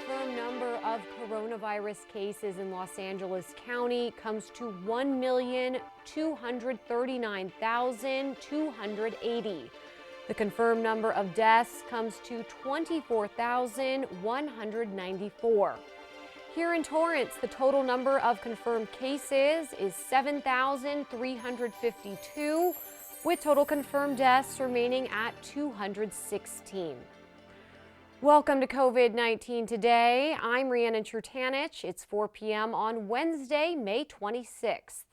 confirmed number of coronavirus cases in Los Angeles County comes to 1,239,280. The confirmed number of deaths comes to 24,194. Here in Torrance, the total number of confirmed cases is 7,352, with total confirmed deaths remaining at 216. Welcome to COVID-19 Today. I'm Rhiannon Chertanich. It's 4 p.m. on Wednesday, May 26th.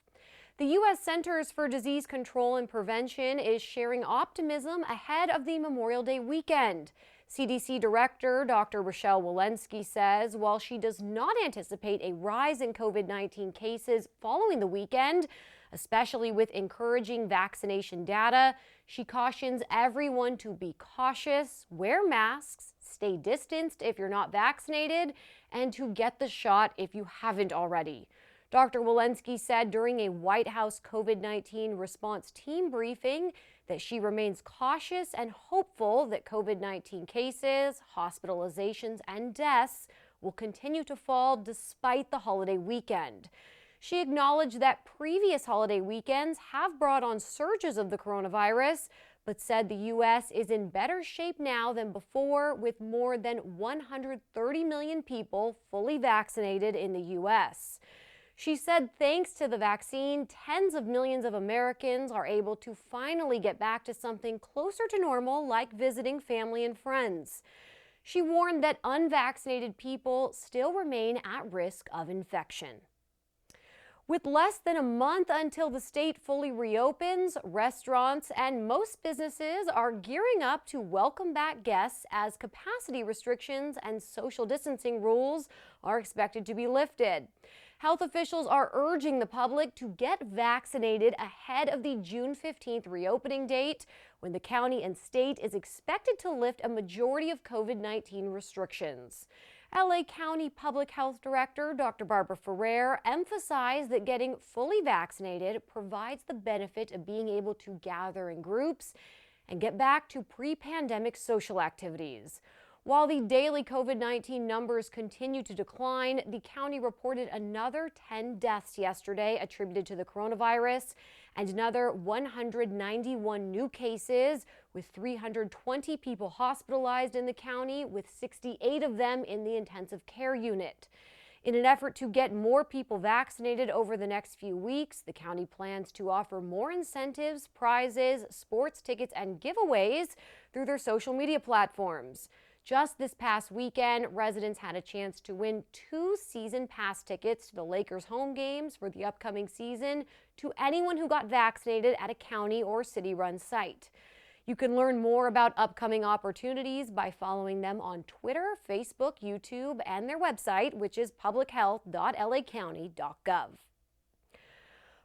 The U.S. Centers for Disease Control and Prevention is sharing optimism ahead of the Memorial Day weekend. CDC Director Dr. Rochelle Walensky says while she does not anticipate a rise in COVID-19 cases following the weekend, especially with encouraging vaccination data, she cautions everyone to be cautious, wear masks, stay distanced if you're not vaccinated, and to get the shot if you haven't already. Dr. Walensky said during a White House COVID-19 response team briefing that she remains cautious and hopeful that COVID-19 cases, hospitalizations, and deaths will continue to fall despite the holiday weekend. She acknowledged that previous holiday weekends have brought on surges of the coronavirus, but said the U.S. is in better shape now than before, with more than 130 million people fully vaccinated in the U.S. She said thanks to the vaccine, tens of millions of Americans are able to finally get back to something closer to normal, like visiting family and friends. She warned that unvaccinated people still remain at risk of infection. With less than a month until the state fully reopens, restaurants and most businesses are gearing up to welcome back guests as capacity restrictions and social distancing rules are expected to be lifted. Health officials are urging the public to get vaccinated ahead of the June 15th reopening date, when the county and state is expected to lift a majority of COVID-19 restrictions. LA County Public Health Director Dr. Barbara Ferrer emphasized that getting fully vaccinated provides the benefit of being able to gather in groups and get back to pre-pandemic social activities. While the daily COVID-19 numbers continue to decline, the county reported another 10 deaths yesterday attributed to the coronavirus and another 191 new cases, with 320 people hospitalized in the county, with 68 of them in the intensive care unit. In an effort to get more people vaccinated over the next few weeks, the county plans to offer more incentives, prizes, sports tickets, and giveaways through their social media platforms. Just this past weekend, residents had a chance to win 2 season pass tickets to the Lakers home games for the upcoming season to anyone who got vaccinated at a county or city-run site. You can learn more about upcoming opportunities by following them on Twitter, Facebook, YouTube, and their website, which is publichealth.lacounty.gov.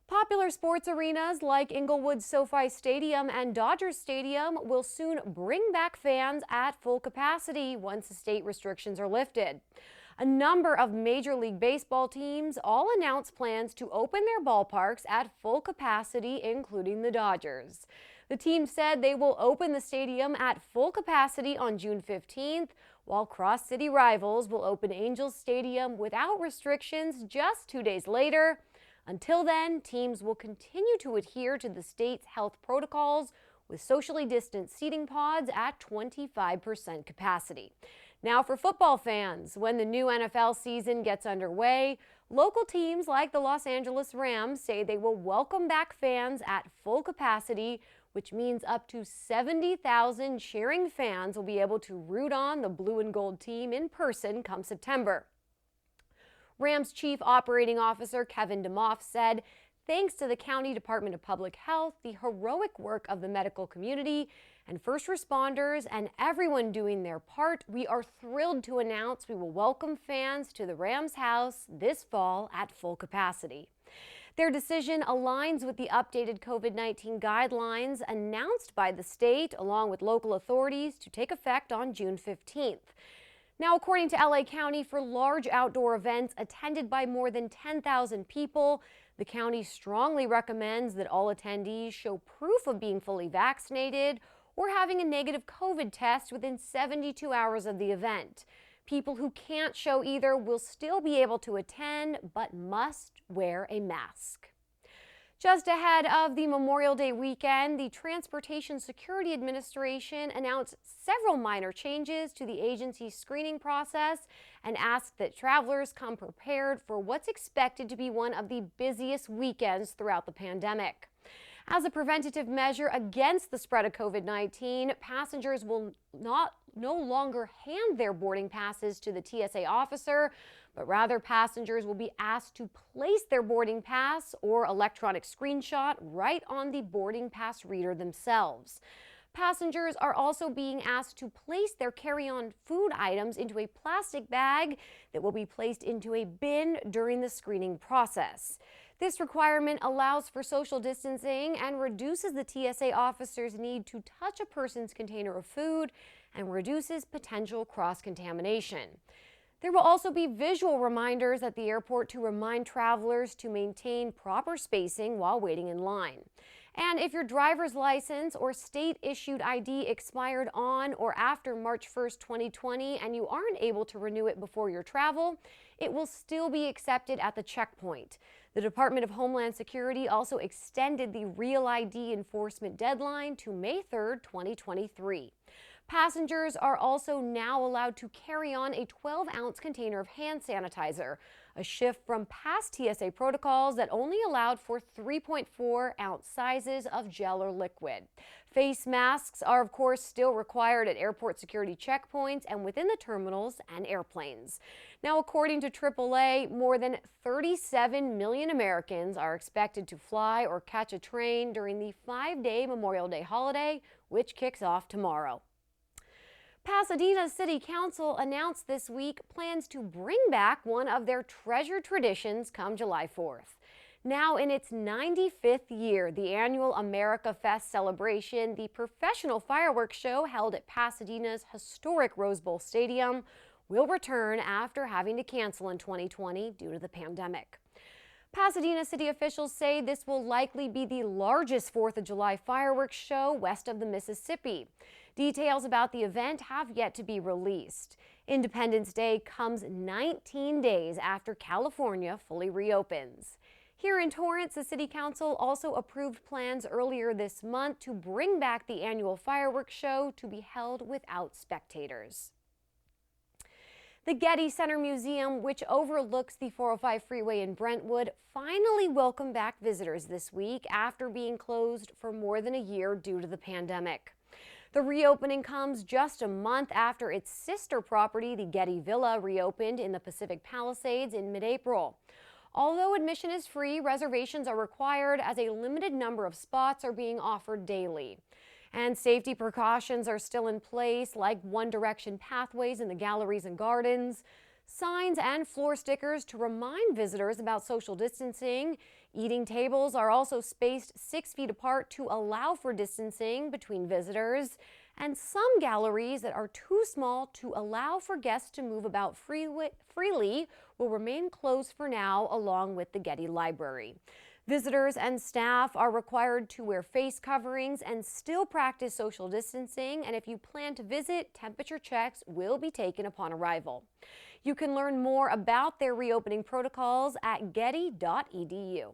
Popular sports arenas like Inglewood SoFi Stadium and Dodgers Stadium will soon bring back fans at full capacity once the state restrictions are lifted. A number of Major League Baseball teams all announced plans to open their ballparks at full capacity, including the Dodgers. The team said they will open the stadium at full capacity on June 15th, while cross-city rivals will open Angels Stadium without restrictions just 2 days later. Until then, teams will continue to adhere to the state's health protocols with socially distanced seating pods at 25% capacity. Now for football fans, when the new NFL season gets underway, local teams like the Los Angeles Rams say they will welcome back fans at full capacity, which means up to 70,000 cheering fans will be able to root on the blue and gold team in person come September. Rams Chief Operating Officer Kevin DeMoff said, thanks to the County Department of Public Health, the heroic work of the medical community and first responders and everyone doing their part, we are thrilled to announce we will welcome fans to the Rams house this fall at full capacity. Their decision aligns with the updated COVID-19 guidelines announced by the state along with local authorities to take effect on June 15th. Now, according to LA County, for large outdoor events attended by more than 10,000 people, the county strongly recommends that all attendees show proof of being fully vaccinated or having a negative COVID test within 72 hours of the event. People who can't show either will still be able to attend, but must wear a mask. Just ahead of the Memorial Day weekend, the Transportation Security Administration announced several minor changes to the agency's screening process and asked that travelers come prepared for what's expected to be one of the busiest weekends throughout the pandemic. As a preventative measure against the spread of COVID-19, passengers will no longer hand their boarding passes to the TSA officer, but rather passengers will be asked to place their boarding pass or electronic screenshot right on the boarding pass reader themselves. Passengers are also being asked to place their carry-on food items into a plastic bag that will be placed into a bin during the screening process. This requirement allows for social distancing and reduces the TSA officer's need to touch a person's container of food and reduces potential cross-contamination. There will also be visual reminders at the airport to remind travelers to maintain proper spacing while waiting in line. And if your driver's license or state-issued ID expired on or after March 1st, 2020, and you aren't able to renew it before your travel, it will still be accepted at the checkpoint. The Department of Homeland Security also extended the Real ID enforcement deadline to May 3rd, 2023. Passengers are also now allowed to carry on a 12-ounce container of hand sanitizer, a shift from past TSA protocols that only allowed for 3.4-ounce sizes of gel or liquid. Face masks are, of course, still required at airport security checkpoints and within the terminals and airplanes. Now, according to AAA, more than 37 million Americans are expected to fly or catch a train during the 5-day Memorial Day holiday, which kicks off tomorrow. Pasadena City Council announced this week plans to bring back one of their treasured traditions come July 4th. Now in its 95th year, the annual America Fest celebration, the professional fireworks show held at Pasadena's historic Rose Bowl Stadium, will return after having to cancel in 2020 due to the pandemic. Pasadena city officials say this will likely be the largest 4th of July fireworks show west of the Mississippi. Details about the event have yet to be released. Independence Day comes 19 days after California fully reopens. Here in Torrance, the City Council also approved plans earlier this month to bring back the annual fireworks show to be held without spectators. The Getty Center Museum, which overlooks the 405 freeway in Brentwood, finally welcomed back visitors this week after being closed for more than a year due to the pandemic. The reopening comes just a month after its sister property, the Getty Villa, reopened in the Pacific Palisades in mid-April. Although admission is free, reservations are required as a limited number of spots are being offered daily. And safety precautions are still in place, like one-direction pathways in the galleries and gardens, signs and floor stickers to remind visitors about social distancing. Eating tables are also spaced 6 feet apart to allow for distancing between visitors. And some galleries that are too small to allow for guests to move about freely will remain closed for now, along with the Getty Library. Visitors and staff are required to wear face coverings and still practice social distancing, and if you plan to visit, temperature checks will be taken upon arrival. You can learn more about their reopening protocols at getty.edu.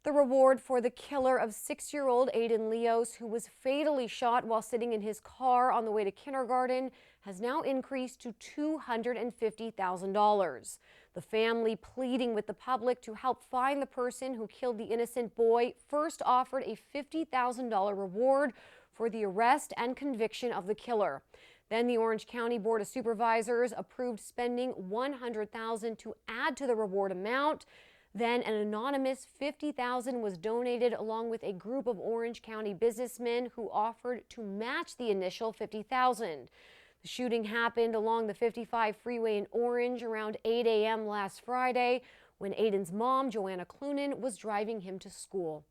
The reward for the killer of 6-year-old Aiden Leos, who was fatally shot while sitting in his car on the way to kindergarten, has now increased to $250,000. The family, pleading with the public to help find the person who killed the innocent boy, first offered a $50,000 reward for the arrest and conviction of the killer. Then the Orange County Board of Supervisors approved spending $100,000 to add to the reward amount. Then an anonymous $50,000 was donated along with a group of Orange County businessmen who offered to match the initial $50,000. The shooting happened along the 55 freeway in Orange around 8 a.m. last Friday when Aiden's mom, Joanna Clunan, was driving him to school.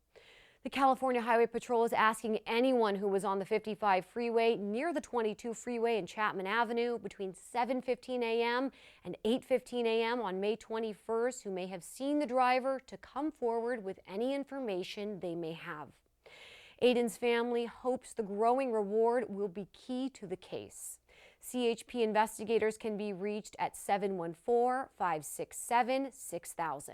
The California Highway Patrol is asking anyone who was on the 55 freeway near the 22 freeway and Chapman Avenue between 7:15 a.m. and 8:15 a.m. on May 21st who may have seen the driver to come forward with any information they may have. Aiden's family hopes the growing reward will be key to the case. CHP investigators can be reached at 714-567-6000.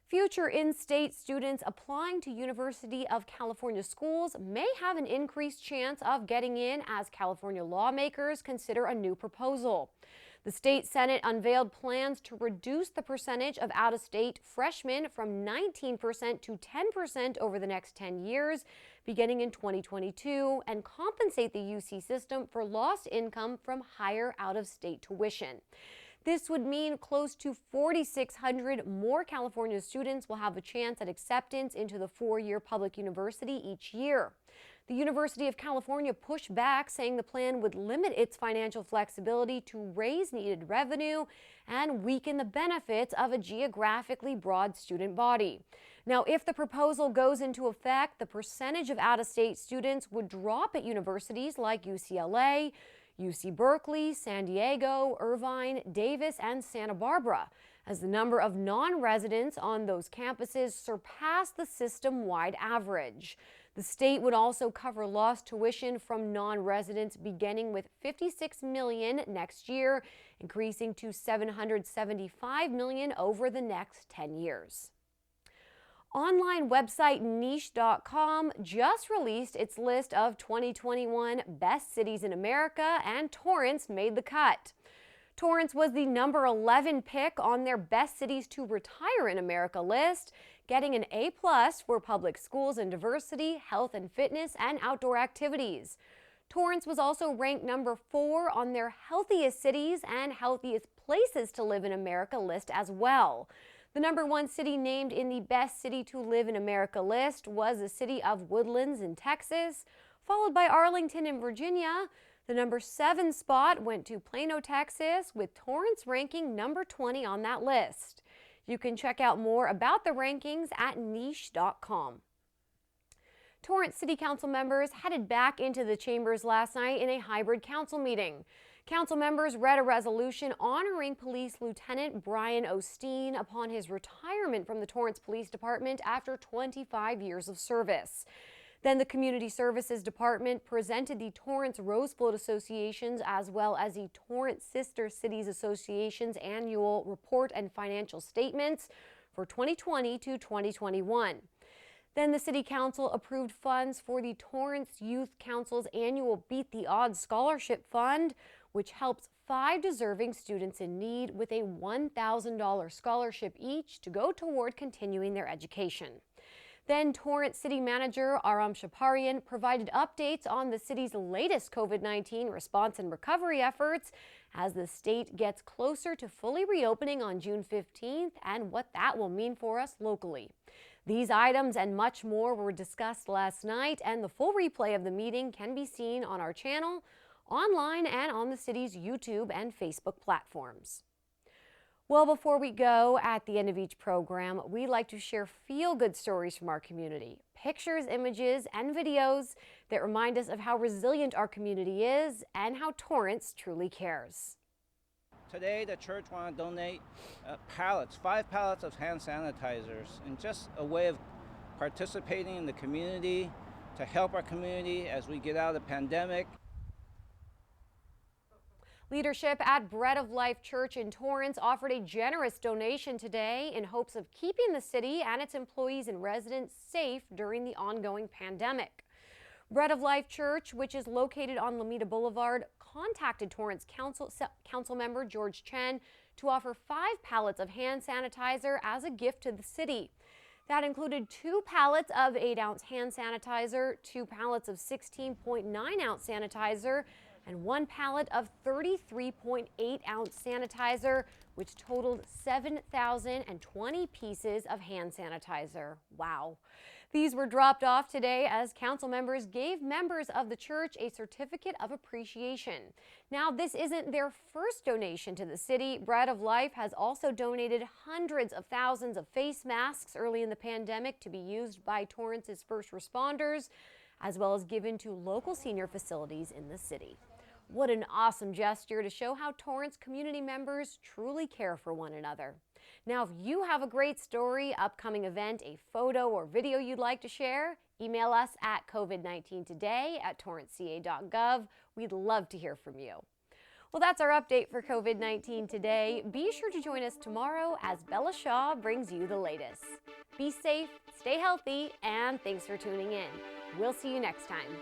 Future in-state students applying to University of California schools may have an increased chance of getting in as California lawmakers consider a new proposal. The state Senate unveiled plans to reduce the percentage of out-of-state freshmen from 19% to 10% over the next 10 years, beginning in 2022, and compensate the UC system for lost income from higher out-of-state tuition. This would mean close to 4,600 more California students will have a chance at acceptance into the four-year public university each year. The University of California pushed back, saying the plan would limit its financial flexibility to raise needed revenue and weaken the benefits of a geographically broad student body. Now, if the proposal goes into effect, the percentage of out-of-state students would drop at universities like UCLA, UC Berkeley, San Diego, Irvine, Davis, and Santa Barbara, as the number of non-residents on those campuses surpass the system-wide average. The state would also cover lost tuition from non-residents, beginning with $56 million next year, increasing to $775 million over the next 10 years. Online website niche.com just released its list of 2021 best cities in America, and Torrance made the cut. Torrance was the number 11 pick on their best cities to retire in America list, getting an A+ for public schools and diversity, health and fitness, and outdoor activities. Torrance was also ranked number 4 on their healthiest cities and healthiest places to live in America list as well. The number 1 city named in the Best City to Live in America list was the city of Woodlands in Texas, followed by Arlington in Virginia. The number 7 spot went to Plano, Texas, with Torrance ranking number 20 on that list. You can check out more about the rankings at niche.com. Torrance City Council members headed back into the chambers last night in a hybrid council meeting. Council members read a resolution honoring Police Lieutenant Brian Osteen upon his retirement from the Torrance Police Department after 25 years of service. Then the Community Services Department presented the Torrance Rose Float Associations as well as the Torrance Sister Cities Association's annual report and financial statements for 2020 to 2021. Then the City Council approved funds for the Torrance Youth Council's annual Beat the Odds Scholarship Fund, which helps 5 deserving students in need with a $1,000 scholarship each to go toward continuing their education. Then Torrance City Manager Aram Shaparian provided updates on the city's latest COVID-19 response and recovery efforts as the state gets closer to fully reopening on June 15th and what that will mean for us locally. These items and much more were discussed last night, and the full replay of the meeting can be seen on our channel, online, and on the city's YouTube and Facebook platforms. Well, before we go, at the end of each program, we like to share feel-good stories from our community. Pictures, images, and videos that remind us of how resilient our community is and how Torrance truly cares. Today, the church wants to donate 5 pallets of hand sanitizers, and just a way of participating in the community to help our community as we get out of the pandemic. Leadership at Bread of Life Church in Torrance offered a generous donation today in hopes of keeping the city and its employees and residents safe during the ongoing pandemic. Bread of Life Church, which is located on Lomita Boulevard, contacted Torrance Council member George Chen to offer 5 pallets of hand sanitizer as a gift to the city. That included 2 pallets of 8-ounce hand sanitizer, 2 pallets of 16.9-ounce sanitizer, and 1 pallet of 33.8-ounce sanitizer, which totaled 7,020 pieces of hand sanitizer. Wow. These were dropped off today as council members gave members of the church a certificate of appreciation. Now, this isn't their first donation to the city. Bread of Life has also donated hundreds of thousands of face masks early in the pandemic to be used by Torrance's first responders, as well as given to local senior facilities in the city. What an awesome gesture to show how Torrance community members truly care for one another. Now, if you have a great story, upcoming event, a photo or video you'd like to share, Email us at covid19today@torranceca.gov. We'd love to hear from you. Well, that's our update for COVID-19 today. Be sure to join us tomorrow as Bella Shaw brings you the latest. Be safe, stay healthy, and thanks for tuning in. We'll see you next time.